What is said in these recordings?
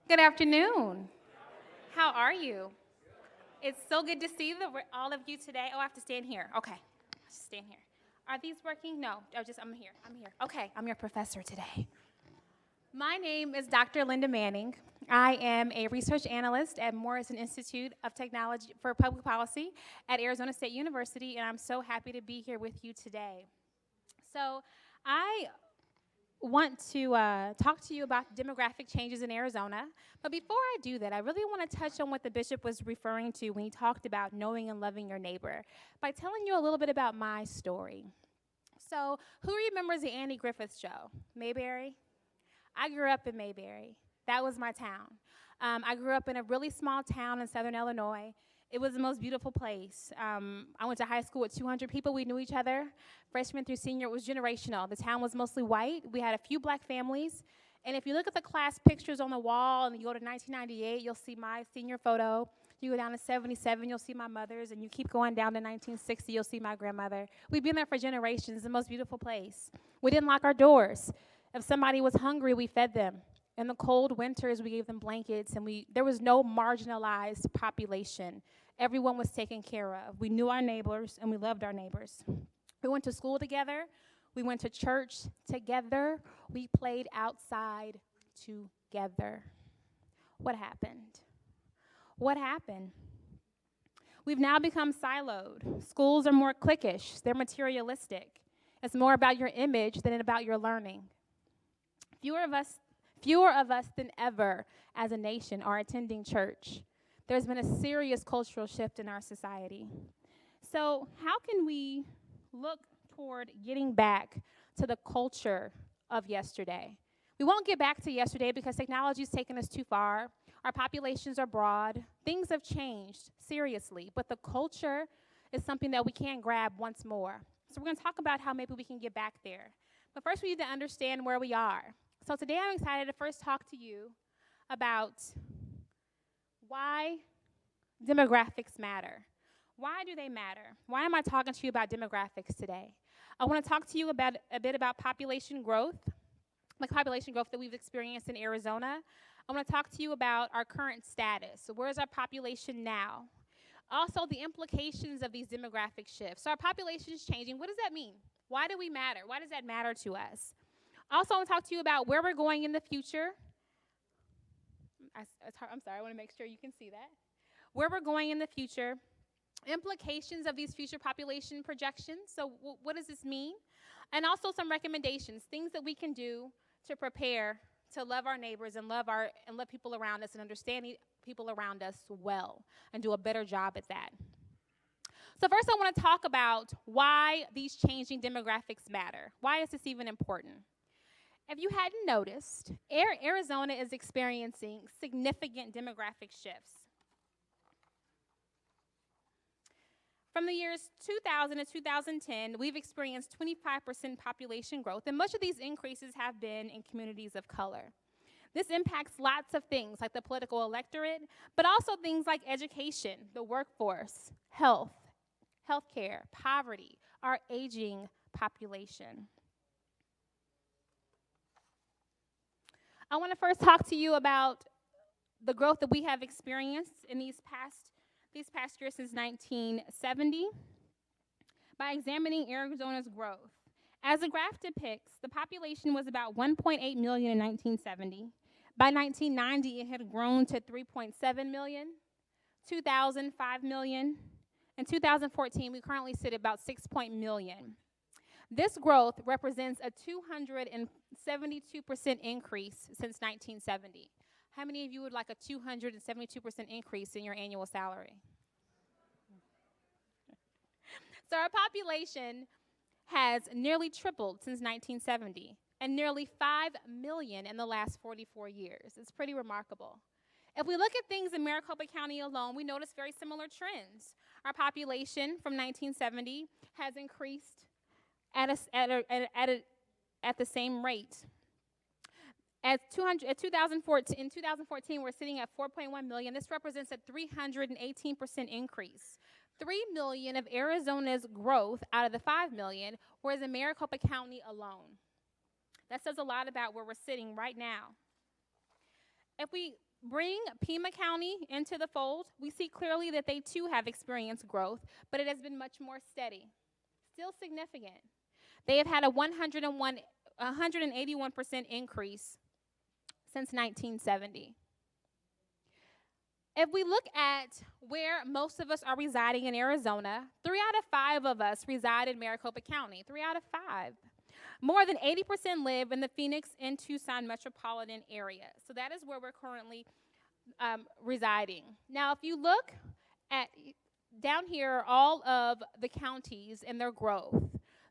Good afternoon. How are you? It's so good to see all of you today. Oh, I have to stand here. Okay, just stand here. Are these working? No. I'm here. I'm here. Okay, I'm your professor today. My name is Dr. Linda Manning. I am a research analyst at Morrison Institute of Technology for Public Policy at Arizona State University, and I'm so happy to be here with you today. So, I want to talk to you about demographic changes in Arizona. But before I do that, I really want to touch on what the bishop was referring to when he talked about knowing and loving your neighbor by telling you a little bit about my story. So, who remembers the Andy Griffith show? Mayberry? I grew up in Mayberry. That was my town. I grew up in a really small town in southern Illinois. It was the most beautiful place. I went to high school with 200 people. We knew each other. Freshman through senior, it was generational. The town was mostly white. We had a few black families. And if you look at the class pictures on the wall and you go to 1998, you'll see my senior photo. You go down to 77, you'll see my mother's. And you keep going down to 1960, you'll see my grandmother. We've been there for generations. It's the most beautiful place. We didn't lock our doors. If somebody was hungry, we fed them. In the cold winters, we gave them blankets, and there was no marginalized population. Everyone was taken care of. We knew our neighbors, and we loved our neighbors. We went to school together. We went to church together. We played outside together. What happened? What happened? We've now become siloed. Schools are more cliquish. They're materialistic. It's more about your image than about your learning. Fewer of us than ever as a nation are attending church. There's been a serious cultural shift in our society. So how can we look toward getting back to the culture of yesterday? We won't get back to yesterday because technology has taken us too far. Our populations are broad. Things have changed seriously, but the culture is something that we can grab once more. So we're going to talk about how maybe we can get back there. But first we need to understand where we are. So today I'm excited to first talk to you about why demographics matter. Why do they matter? Why am I talking to you about demographics today? I want to talk to you about a bit about population growth, like population growth that we've experienced in Arizona. I want to talk to you about our current status. So where's our population now? Also, the implications of these demographic shifts. So our population is changing. What does that mean? Why do we matter? Why does that matter to us? Also, I want to talk to you about where we're going in the future. I'm sorry, I want to make sure you can see that. Where we're going in the future, implications of these future population projections. So what does this mean? And also some recommendations, things that we can do to prepare to love our neighbors and love people around us and understand people around us well and do a better job at that. So first I want to talk about why these changing demographics matter. Why is this even important? If you hadn't noticed, Arizona is experiencing significant demographic shifts. From the years 2000 to 2010, we've experienced 25% population growth, and much of these increases have been in communities of color. This impacts lots of things like the political electorate, but also things like education, the workforce, healthcare, poverty, our aging population. I want to first talk to you about the growth that we have experienced in these past years since 1970 by examining Arizona's growth. As the graph depicts, the population was about 1.8 million in 1970. By 1990, it had grown to 3.7 million, 2000, 5 million. In 2014, we currently sit at about 6 million. This growth represents a 272% increase since 1970. How many of you would like a 272% increase in your annual salary? So our population has nearly tripled since 1970 and nearly 5 million in the last 44 years. It's pretty remarkable. If we look at things in Maricopa County alone, we notice very similar trends. Our population from 1970 has increased at the same rate. In 2014, we're sitting at 4.1 million. This represents a 318% increase. 3 million of Arizona's growth out of the 5 million was in Maricopa County alone. That says a lot about where we're sitting right now. If we bring Pima County into the fold, we see clearly that they too have experienced growth, but it has been much more steady, still significant. They have had a 181% increase since 1970. If we look at where most of us are residing in Arizona, 3 out of 5 of us reside in Maricopa County. 3 out of 5. More than 80% live in the Phoenix and Tucson metropolitan area. So that is where we're currently residing. Now, if you look at down here are all of the counties and their growth.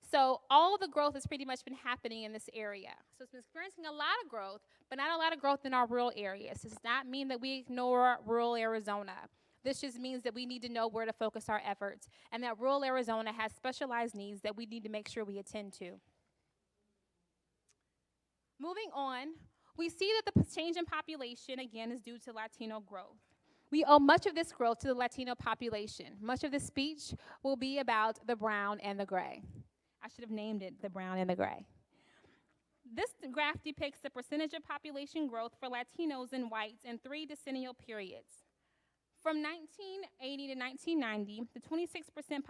So all the growth has pretty much been happening in this area. So it's been experiencing a lot of growth, but not a lot of growth in our rural areas. This does not mean that we ignore rural Arizona. This just means that we need to know where to focus our efforts, and that rural Arizona has specialized needs that we need to make sure we attend to. Moving on, we see that the change in population, again, is due to Latino growth. We owe much of this growth to the Latino population. Much of this speech will be about the brown and the gray. I should have named it the brown and the gray. This graph depicts the percentage of population growth for Latinos and whites in 3 decennial periods. From 1980 to 1990, the 26%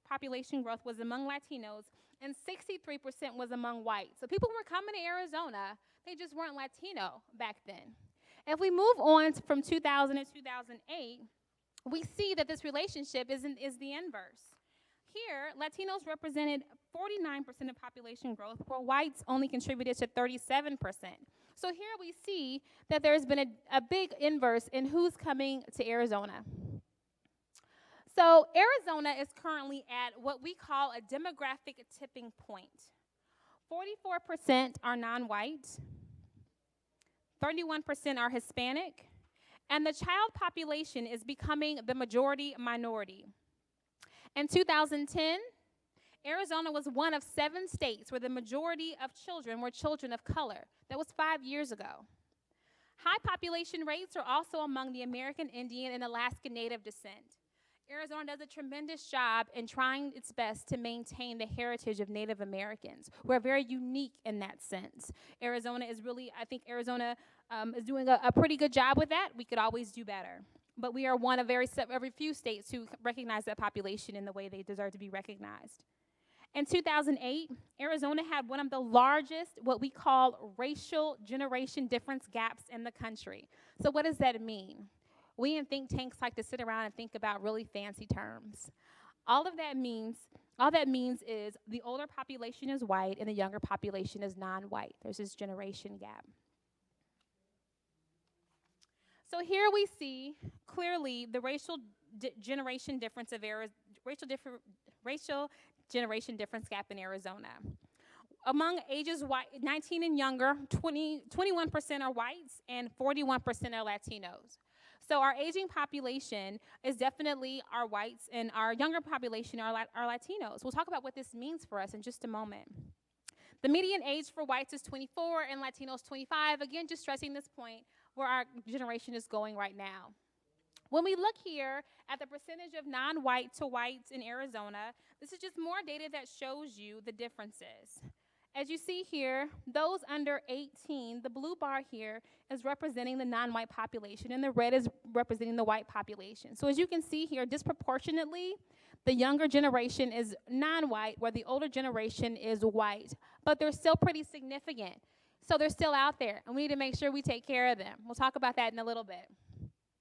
population growth was among Latinos and 63% was among whites. So people were coming to Arizona, they just weren't Latino back then. If we move on from 2000 to 2008, we see that this relationship is the inverse. Here, Latinos represented 49% of population growth, while whites only contributed to 37%. So here we see that there's been a big inverse in who's coming to Arizona. So Arizona is currently at what we call a demographic tipping point. 44% are non-white, 31% are Hispanic, and the child population is becoming the majority minority. In 2010, Arizona was one of 7 states where the majority of children were children of color. That was 5 years ago. High population rates are also among the American Indian and Alaska Native descent. Arizona does a tremendous job in trying its best to maintain the heritage of Native Americans. We're very unique in that sense. Arizona is really, I think Arizona is doing a pretty good job with that. We could always do better. But we are one of very few states who recognize that population in the way they deserve to be recognized. In 2008, Arizona had one of the largest, what we call racial generation difference gaps in the country. So what does that mean? We in think tanks like to sit around and think about really fancy terms. All that means is the older population is white and the younger population is non-white. There's this generation gap. So here we see clearly the racial generation difference gap in Arizona. Among ages 19 and younger, 21% are whites and 41% are Latinos. So our aging population is definitely our whites, and our younger population are Latinos. We'll talk about what this means for us in just a moment. The median age for whites is 24 and Latinos 25. Again, just stressing this point where our generation is going right now. When we look here at the percentage of non-white to whites in Arizona, this is just more data that shows you the differences. As you see here, those under 18, the blue bar here is representing the non-white population, and the red is representing the white population. So as you can see here, disproportionately, the younger generation is non-white, where the older generation is white. But they're still pretty significant. So they're still out there, and we need to make sure we take care of them. We'll talk about that in a little bit.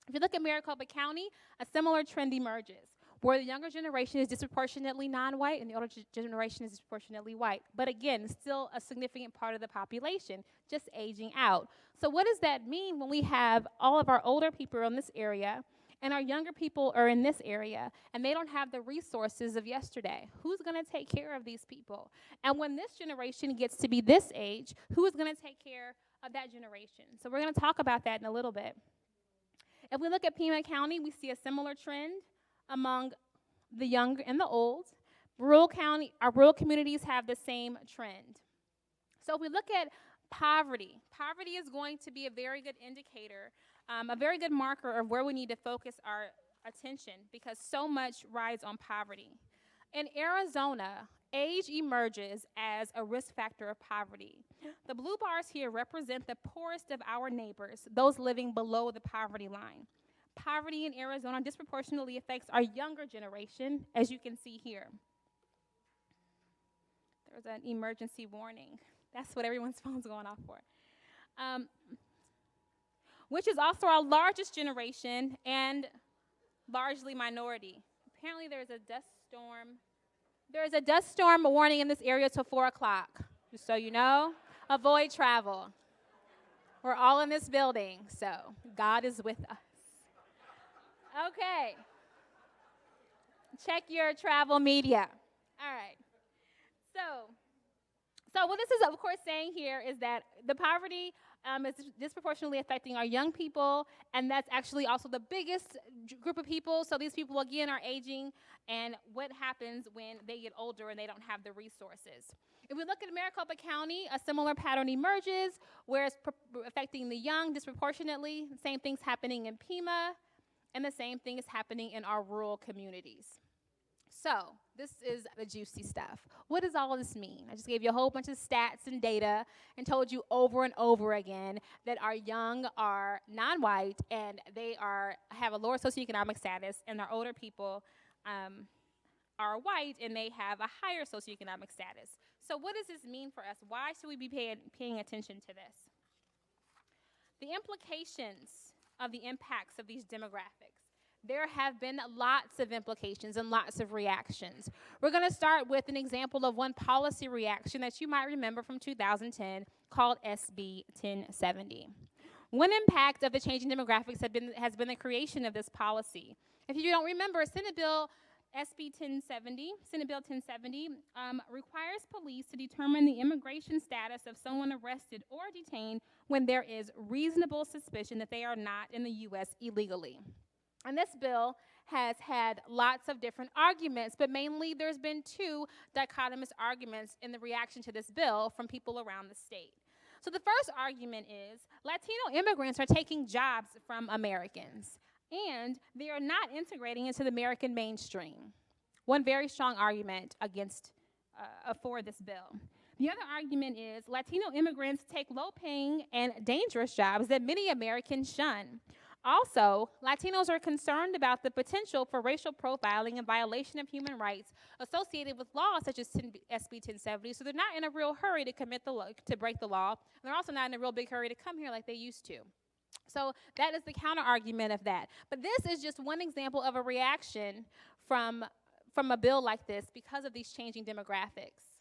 If you look at Maricopa County, a similar trend emerges, where the younger generation is disproportionately non-white and the older generation is disproportionately white. But again, still a significant part of the population, just aging out. So what does that mean when we have all of our older people in this area and our younger people are in this area and they don't have the resources of yesterday? Who's going to take care of these people? And when this generation gets to be this age, who is going to take care of that generation? So we're going to talk about that in a little bit. If we look at Pima County, we see a similar trend among the young and the old. Our rural communities have the same trend. So if we look at poverty is going to be a very good indicator, a very good marker of where we need to focus our attention, because so much rides on poverty. In Arizona, age emerges as a risk factor of poverty. The blue bars here represent the poorest of our neighbors, those living below the poverty line. Poverty in Arizona disproportionately affects our younger generation, as you can see here. There's an emergency warning. That's what everyone's phone's going off for. Which is also our largest generation and largely minority. Apparently there's a dust storm. There is a dust storm warning in this area till 4 o'clock. Just so you know, avoid travel. We're all in this building, so God is with us. Okay. Check your travel media. All right. So what this is, of course, saying here is that the poverty is disproportionately affecting our young people, and that's actually also the biggest group of people. So these people, again, are aging, and what happens when they get older and they don't have the resources. If we look at Maricopa County, a similar pattern emerges, where it's affecting the young disproportionately. The same thing's happening in Pima, and the same thing is happening in our rural communities. So this is the juicy stuff. What does all of this mean? I just gave you a whole bunch of stats and data and told you over and over again that our young are non-white and they have a lower socioeconomic status, and our older people are white and they have a higher socioeconomic status. So what does this mean for us? Why should we be paying attention to this? The implications of the impacts of these demographics. There have been lots of implications and lots of reactions. We're going to start with an example of one policy reaction that you might remember from 2010 called SB 1070. One impact of the changing demographics has been the creation of this policy. If you don't remember, Senate Bill 1070 requires police to determine the immigration status of someone arrested or detained when there is reasonable suspicion that they are not in the U.S. illegally. And this bill has had lots of different arguments, but mainly there's been two dichotomous arguments in the reaction to this bill from people around the state. So the first argument is Latino immigrants are taking jobs from Americans, and they are not integrating into the American mainstream. One very strong argument for this bill. The other argument is Latino immigrants take low-paying and dangerous jobs that many Americans shun. Also, Latinos are concerned about the potential for racial profiling and violation of human rights associated with laws such as SB 1070, so they're not in a real hurry to break the law, and they're also not in a real big hurry to come here like they used to. So that is the counter-argument of that. But this is just one example of a reaction from a bill like this because of these changing demographics.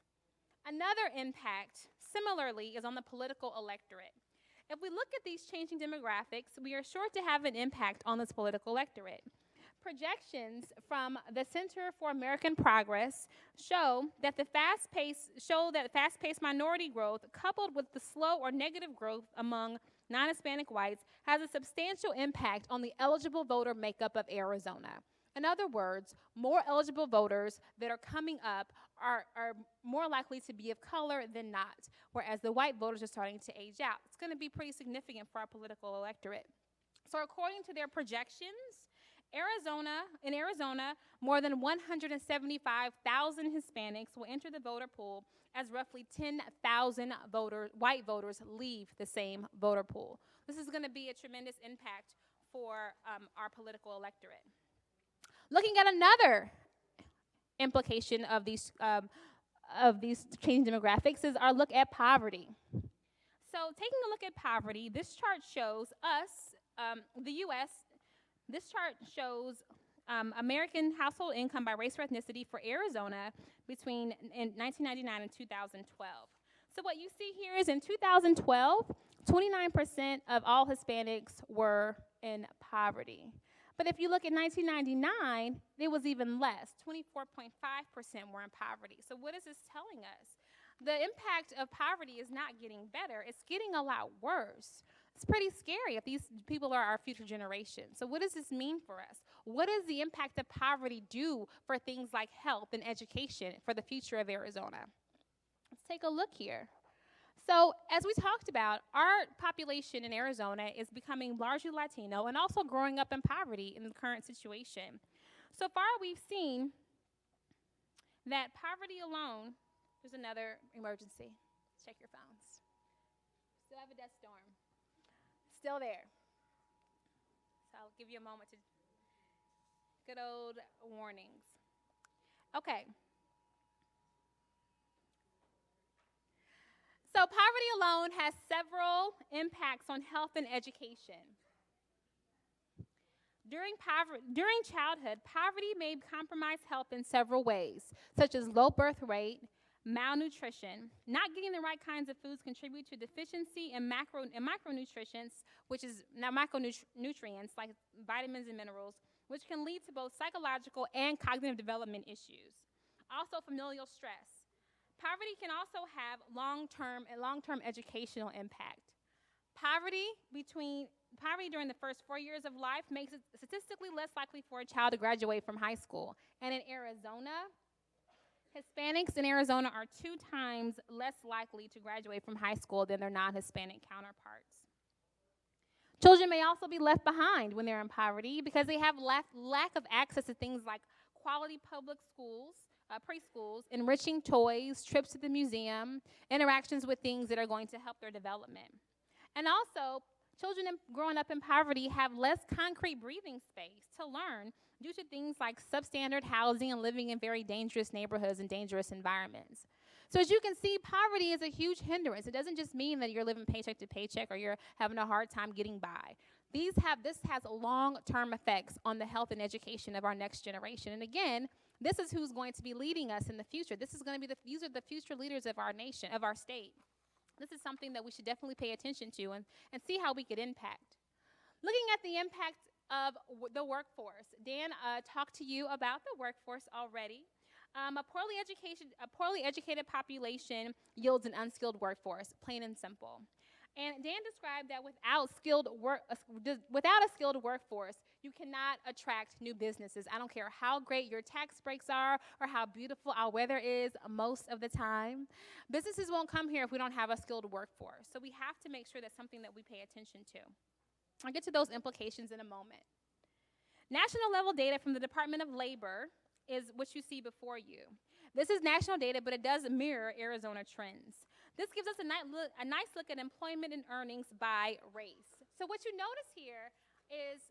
Another impact, similarly, is on the political electorate. If we look at these changing demographics, we are sure to have an impact on this political electorate. Projections from the Center for American Progress show that fast-paced minority growth, coupled with the slow or negative growth among non-Hispanic whites, has a substantial impact on the eligible voter makeup of Arizona. In other words, more eligible voters that are coming up are more likely to be of color than not, whereas the white voters are starting to age out. It's going to be pretty significant for our political electorate. So according to their projections, in Arizona, more than 175,000 Hispanics will enter the voter pool as roughly 10,000 white voters leave the same voter pool. This is going to be a tremendous impact for our political electorate. Looking at another implication of these changing demographics is our look at poverty. So taking a look at poverty, this chart shows the U.S., this chart shows American household income by race or ethnicity for Arizona between 1999 and 2012. So what you see here is in 2012, 29% of all Hispanics were in poverty. But if you look at 1999, it was even less. 24.5% were in poverty. So what is this telling us? The impact of poverty is not getting better. It's getting a lot worse. It's pretty scary if these people are our future generation. So what does this mean for us? What does the impact of poverty do for things like health and education for the future of Arizona? Let's take a look here. So as we talked about, our population in Arizona is becoming largely Latino and also growing up in poverty in the current situation. So far, we've seen that poverty alone, there's another emergency. Check your phones. still have a dust storm. Still there. So I'll give you a moment to good old warnings. Okay. So poverty alone has several impacts on health and education. During childhood, poverty may compromise health in several ways, such as low birth rate, malnutrition. Not getting the right kinds of foods contribute to deficiency in micronutrients, which is now micronutrients like vitamins and minerals, which can lead to both psychological and cognitive development issues. Also, familial stress. Poverty can also have long-term educational impact. Poverty during the first 4 years of life makes it statistically less likely for a child to graduate from high school. And in Arizona, Hispanics in Arizona are 2 times less likely to graduate from high school than their non-Hispanic counterparts. Children may also be left behind when they're in poverty because they have lack of access to things like quality public schools, preschools, enriching toys, trips to the museum, interactions with things that are going to help their development. And also, children growing up in poverty have less concrete breathing space to learn due to things like substandard housing and living in very dangerous neighborhoods and dangerous environments. So as you can see, poverty is a huge hindrance. It doesn't just mean that you're living paycheck to paycheck or you're having a hard time getting by. This has long-term effects on the health and education of our next generation. And again, this is who's going to be leading us in the future. These are the future leaders of our nation, of our state. This is something that we should definitely pay attention to and see how we could impact. Looking at the impact of the workforce, Dan talked to you about the workforce already. A poorly educated population yields an unskilled workforce, plain and simple. And Dan described that without a skilled workforce, you cannot attract new businesses. I don't care how great your tax breaks are or how beautiful our weather is most of the time. Businesses won't come here if we don't have a skilled workforce. So we have to make sure that's something that we pay attention to. I'll get to those implications in a moment. National level data from the Department of Labor is what you see before you. This is national data, but it does mirror Arizona trends. This gives us a nice look at employment and earnings by race. So what you notice here is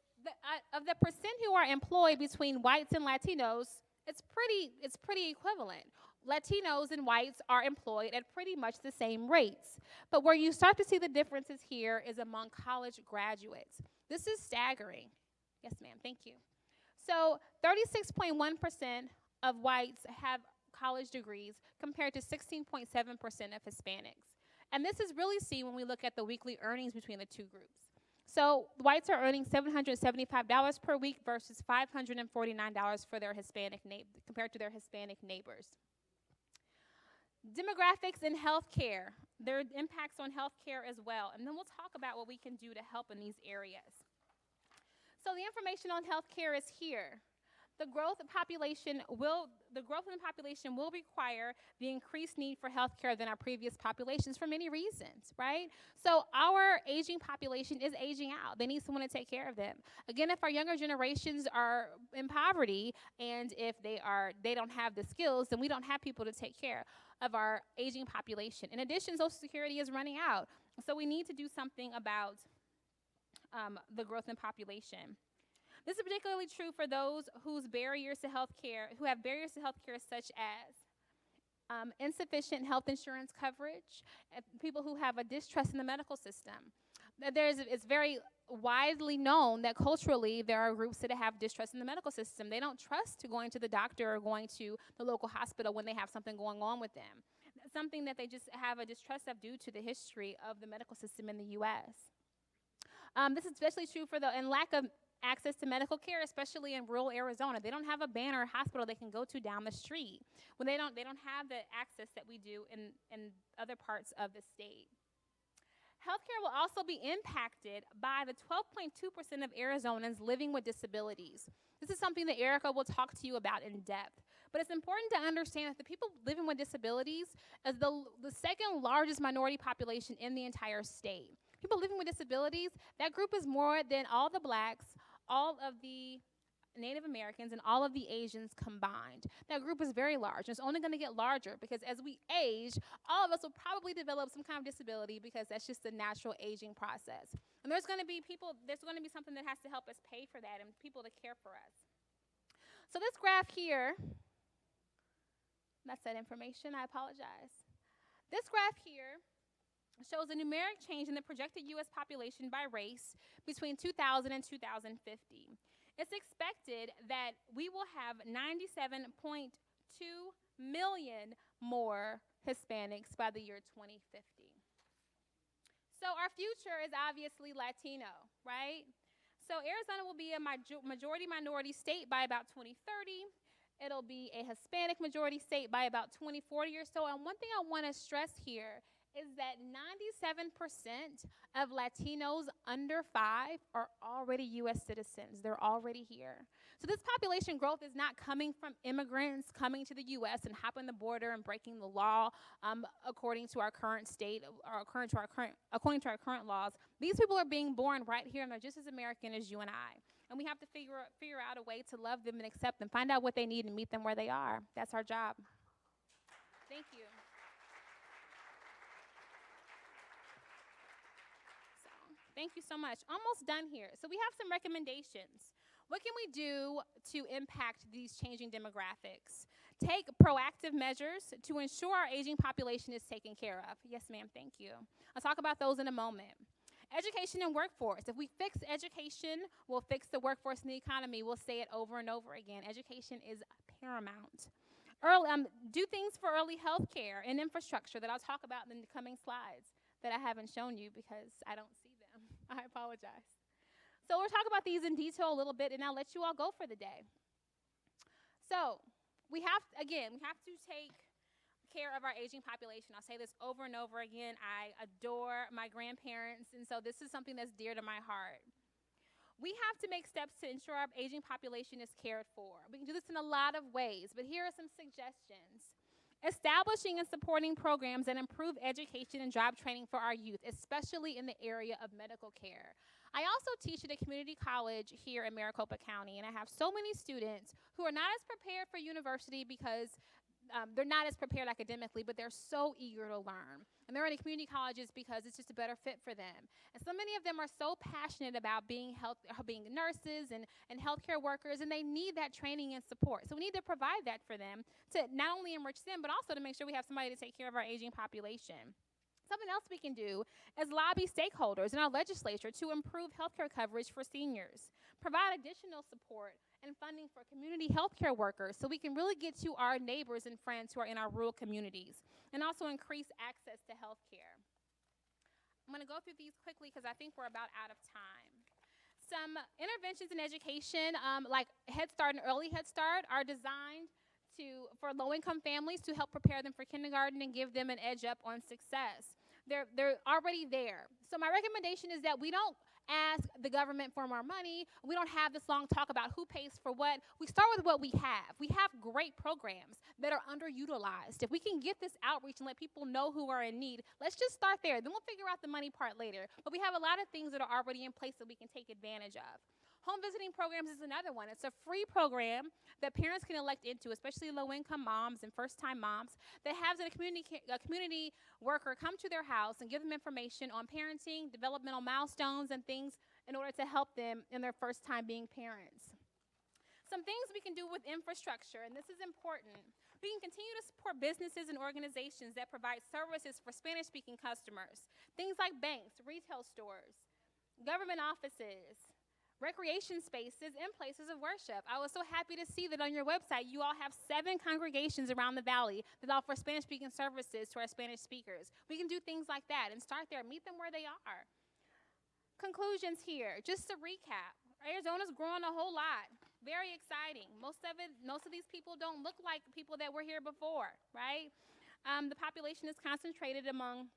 of the percent who are employed between whites and Latinos, it's pretty equivalent. Latinos and whites are employed at pretty much the same rates. But where you start to see the differences here is among college graduates. This is staggering. Yes, ma'am, thank you. So 36.1% of whites have college degrees compared to 16.7% of Hispanics. And this is really seen when we look at the weekly earnings between the two groups. So whites are earning $775 per week versus $549 for their compared to their Hispanic neighbors. Demographics in healthcare, their impacts on healthcare as well. And then we'll talk about what we can do to help in these areas. So the information on healthcare is here. The growth in the population will require the increased need for healthcare than our previous populations for many reasons, right? So our aging population is aging out. They need someone to take care of them. Again, if our younger generations are in poverty and if they don't have the skills, then we don't have people to take care of our aging population. In addition, Social Security is running out. So we need to do something about the growth in population. This is particularly true for those who have barriers to healthcare, such as insufficient health insurance coverage, people who have a distrust in the medical system. It's very widely known that culturally there are groups that have distrust in the medical system. They don't trust going to the doctor or going to the local hospital when they have something going on with them. That's something that they just have a distrust of due to the history of the medical system in the U.S. This is especially true for and lack of access to medical care, especially in rural Arizona. They don't have a Banner hospital they can go to down the street. When they don't have the access that we do in other parts of the state. Healthcare will also be impacted by the 12.2% of Arizonans living with disabilities. This is something that Erica will talk to you about in depth. But it's important to understand that the people living with disabilities is the second largest minority population in the entire state. People living with disabilities, that group is more than all the blacks, all of the Native Americans, and all of the Asians combined. That group is very large, and it's only going to get larger because as we age, all of us will probably develop some kind of disability because that's just the natural aging process. And there's going to be something that has to help us pay for that and people to care for us. So this graph here, that's that information, I apologize. This graph here shows a numeric change in the projected U.S. population by race between 2000 and 2050. It's expected that we will have 97.2 million more Hispanics by the year 2050. So our future is obviously Latino, right? So Arizona will be a majority minority state by about 2030. It'll be a Hispanic majority state by about 2040 or so. And one thing I want to stress here is that 97% of Latinos under 5 are already U.S. citizens. They're already here. So this population growth is not coming from immigrants coming to the U.S. and hopping the border and breaking the law according to our current state, or according to our current laws. These people are being born right here, and they're just as American as you and I. And we have to figure out a way to love them and accept them, find out what they need, and meet them where they are. That's our job. Thank you. Thank you so much. Almost done here. So we have some recommendations. What can we do to impact these changing demographics? Take proactive measures to ensure our aging population is taken care of. Yes, ma'am, thank you. I'll talk about those in a moment. Education and workforce. If we fix education, we'll fix the workforce and the economy. We'll say it over and over again. Education is paramount. Do things for early health care and infrastructure that I'll talk about in the coming slides that I haven't shown you because I don't see them. I apologize. So we'll talk about these in detail a little bit, and I'll let you all go for the day. So we have to take care of our aging population. I'll say this over and over again. I adore my grandparents, and so this is something that's dear to my heart. We have to make steps to ensure our aging population is cared for. We can do this in a lot of ways, but here are some suggestions. Establishing and supporting programs that improve education and job training for our youth, especially in the area of medical care. I also teach at a community college here in Maricopa County, and I have so many students who are not as prepared for university because they're not as prepared academically, but they're so eager to learn. And they're in community colleges because it's just a better fit for them. And so many of them are so passionate about being nurses and healthcare workers, and they need that training and support. So we need to provide that for them to not only enrich them, but also to make sure we have somebody to take care of our aging population. Something else we can do is lobby stakeholders in our legislature to improve healthcare coverage for seniors, provide additional support and funding for community healthcare workers so we can really get to our neighbors and friends who are in our rural communities, and also increase access to healthcare. I'm going to go through these quickly because I think we're about out of time. Some interventions in education, like Head Start and Early Head Start, are designed for low-income families to help prepare them for kindergarten and give them an edge up on success. They're already there. So my recommendation is that we don't ask the government for more money. We don't have this long talk about who pays for what. We start with what we have. We have great programs that are underutilized. If we can get this outreach and let people know who are in need, let's just start there. Then we'll figure out the money part later. But we have a lot of things that are already in place that we can take advantage of. Home visiting programs is another one. It's a free program that parents can elect into, especially low-income moms and first-time moms, that has a community worker come to their house and give them information on parenting, developmental milestones, and things in order to help them in their first time being parents. Some things we can do with infrastructure, and this is important. We can continue to support businesses and organizations that provide services for Spanish-speaking customers, things like banks, retail stores, government offices, recreation spaces, and places of worship. I was so happy to see that on your website you all have 7 congregations around the valley that offer Spanish-speaking services to our Spanish speakers. We can do things like that and start there, meet them where they are. Conclusions here, just to recap. Arizona's growing a whole lot. Very exciting. Most of these people don't look like people that were here before, right? The population is concentrated among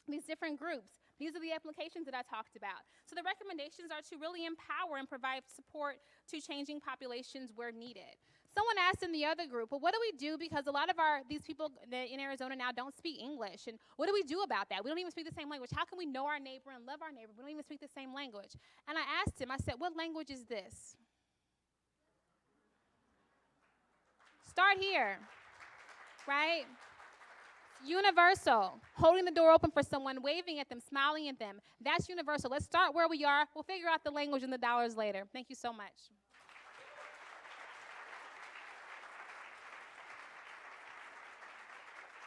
these different groups. These are the applications that I talked about. So the recommendations are to really empower and provide support to changing populations where needed. Someone asked in the other group, well, what do we do? Because a lot of these people in Arizona now don't speak English. And what do we do about that? We don't even speak the same language. How can we know our neighbor and love our neighbor? We don't even speak the same language. And I asked him, I said, what language is this? Start here, right? Universal. Holding the door open for someone, waving at them, smiling at them. That's universal. Let's start where we are. We'll figure out the language and the dollars later. Thank you so much.